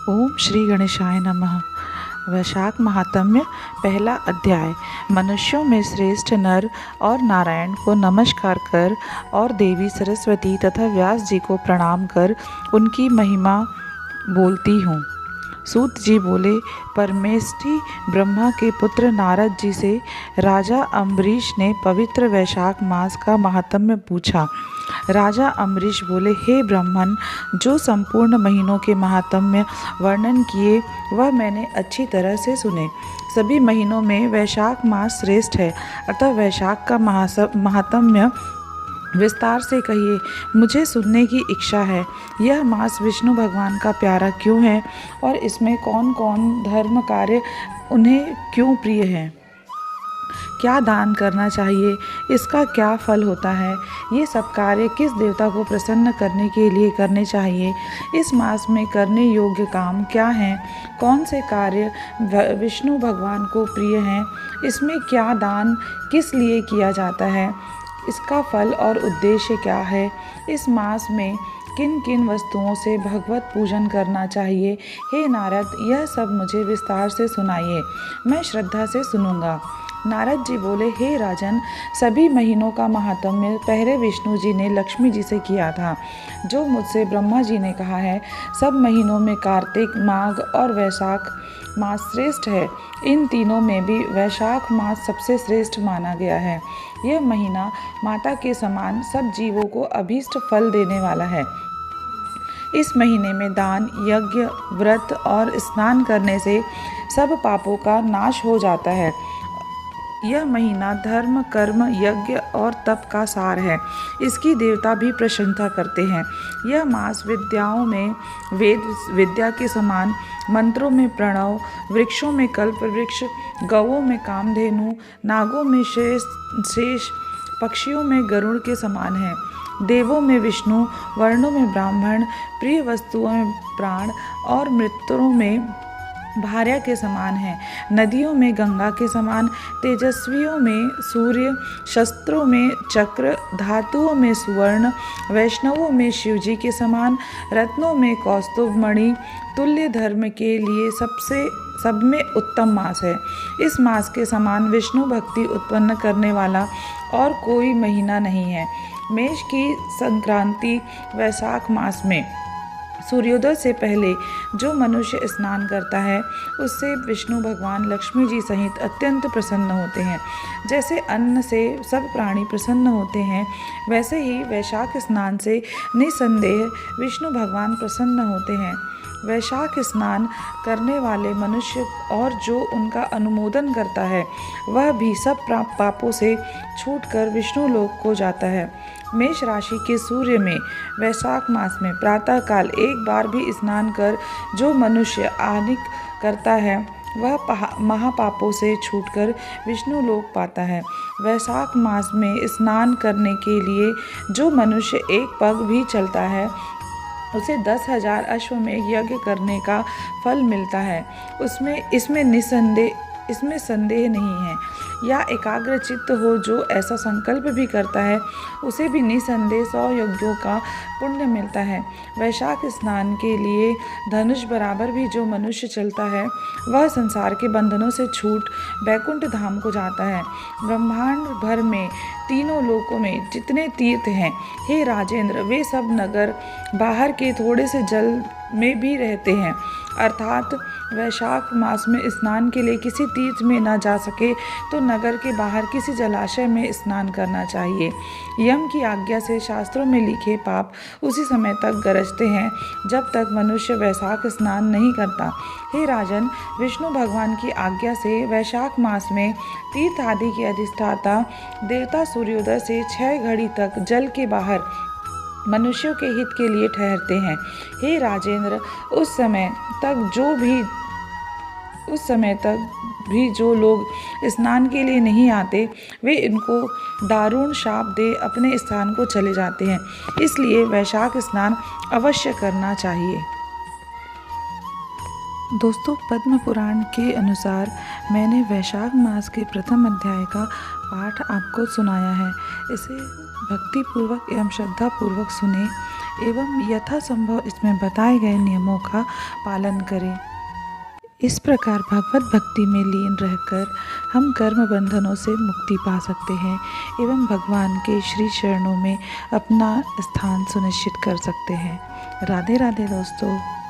ओम श्री गणेशाय नमः। वैशाख महात्म्य पहला अध्याय। मनुष्यों में श्रेष्ठ नर और नारायण को नमस्कार कर और देवी सरस्वती तथा व्यास जी को प्रणाम कर उनकी महिमा बोलती हूँ। सूत जी बोले, परमेष्ठी ब्रह्मा के पुत्र नारद जी से राजा अम्बरीश ने पवित्र वैशाख मास का महात्म्य पूछा। राजा अम्बरीश बोले, हे ब्राह्मण, जो संपूर्ण महीनों के महात्म्य वर्णन किए वह मैंने अच्छी तरह से सुने। सभी महीनों में वैशाख मास श्रेष्ठ है, अतः वैशाख का महात्म्य विस्तार से कहिए, मुझे सुनने की इच्छा है। यह मास विष्णु भगवान का प्यारा क्यों है और इसमें कौन कौन धर्म कार्य उन्हें क्यों प्रिय है? क्या दान करना चाहिए, इसका क्या फल होता है, ये सब कार्य किस देवता को प्रसन्न करने के लिए करने चाहिए, इस मास में करने योग्य काम क्या हैं, कौन से कार्य विष्णु भगवान को प्रिय हैं, इसमें क्या दान किस लिए किया जाता है, इसका फल और उद्देश्य क्या है, इस मास में किन किन वस्तुओं से भगवत पूजन करना चाहिए। हे नारद, यह सब मुझे विस्तार से सुनाइए, मैं श्रद्धा से सुनूंगा। नारद जी बोले, हे राजन, सभी महीनों का महात्म्य पहले विष्णु जी ने लक्ष्मी जी से किया था, जो मुझसे ब्रह्मा जी ने कहा है। सब महीनों में कार्तिक, माघ और वैशाख मास श्रेष्ठ है। इन तीनों में भी वैशाख मास सबसे श्रेष्ठ माना गया है। यह महीना माता के समान सब जीवों को अभीष्ट फल देने वाला है। इस महीने में दान, यज्ञ, व्रत और स्नान करने से सब पापों का नाश हो जाता है। यह महीना धर्म, कर्म, यज्ञ और तप का सार है। इसकी देवता भी प्रशंसा करते हैं। यह मास विद्याओं में वेद विद्या के समान, मंत्रों में प्रणव, वृक्षों में कल्प वृक्ष, गौओं में कामधेनु, नागों में शेष, पक्षियों में गरुड़ के समान है। देवों में विष्णु, वर्णों में ब्राह्मण, प्रिय वस्तुओं में प्राण और मृत्युओं में भार्या के समान है। नदियों में गंगा के समान, तेजस्वियों में सूर्य, शस्त्रों में चक्र, धातुओं में सुवर्ण, वैष्णवों में शिवजी के समान, रत्नों में कौस्तुभ मणि, तुल्य धर्म के लिए सब में उत्तम मास है। इस मास के समान विष्णु भक्ति उत्पन्न करने वाला और कोई महीना नहीं है। मेष की संक्रांति वैशाख मास में सूर्योदय से पहले जो मनुष्य स्नान करता है उससे विष्णु भगवान लक्ष्मी जी सहित अत्यंत प्रसन्न होते हैं। जैसे अन्न से सब प्राणी प्रसन्न होते हैं, वैसे ही वैशाख स्नान से निसंदेह विष्णु भगवान प्रसन्न होते हैं। वैशाख स्नान करने वाले मनुष्य और जो उनका अनुमोदन करता है वह भी सब पापों से छूटकर विष्णु लोक को जाता है। मेष राशि के सूर्य में वैशाख मास में प्रातःकाल एक बार भी स्नान कर जो मनुष्य आह्निक करता है वह महापापों से छूटकर विष्णु लोक पाता है। वैशाख मास में स्नान करने के लिए जो मनुष्य एक पग भी चलता है उसे 10,000 अश्वमेध यज्ञ करने का फल मिलता है। इसमें संदेह नहीं है। या एकाग्र चित्त हो जो ऐसा संकल्प भी करता है उसे भी निसंदेह 100 यज्ञों का पुण्य मिलता है। वैशाख स्नान के लिए धनुष बराबर भी जो मनुष्य चलता है वह संसार के बंधनों से छूट बैकुंठ धाम को जाता है। ब्रह्मांड भर में तीनों लोकों में जितने तीर्थ हैं, हे राजेंद्र, वे सब नगर बाहर के थोड़े से जल में भी रहते हैं। अर्थात वैशाख मास में स्नान के लिए किसी तीर्थ में न जा सके तो नगर के बाहर किसी जलाशय में स्नान करना चाहिए। यम की आज्ञा से शास्त्रों में लिखे पाप उसी समय तक गरजते हैं जब तक मनुष्य वैशाख स्नान नहीं करता। हे राजन, विष्णु भगवान की आज्ञा से वैशाख मास में तीर्थ आदि के अधिष्ठाता देवता सूर्योदय से 6 घड़ी तक जल के बाहर मनुष्यों के हित के लिए ठहरते हैं। हे राजेंद्र, उस समय तक भी जो लोग स्नान के लिए नहीं आते वे इनको दारुण शाप दे अपने स्थान को चले जाते हैं। इसलिए वैशाख स्नान अवश्य करना चाहिए। दोस्तों, पद्म पुराण के अनुसार मैंने वैशाख मास के प्रथम अध्याय का पाठ आपको सुनाया है। इसे भक्तिपूर्वक एवं श्रद्धापूर्वक सुने। एवं यथासंभव इसमें बताए गए नियमों का पालन करें। इस प्रकार भगवत भक्ति में लीन रहकर हम कर्म बंधनों से मुक्ति पा सकते हैं एवं भगवान के श्री चरणों में अपना स्थान सुनिश्चित कर सकते हैं। राधे राधे दोस्तों।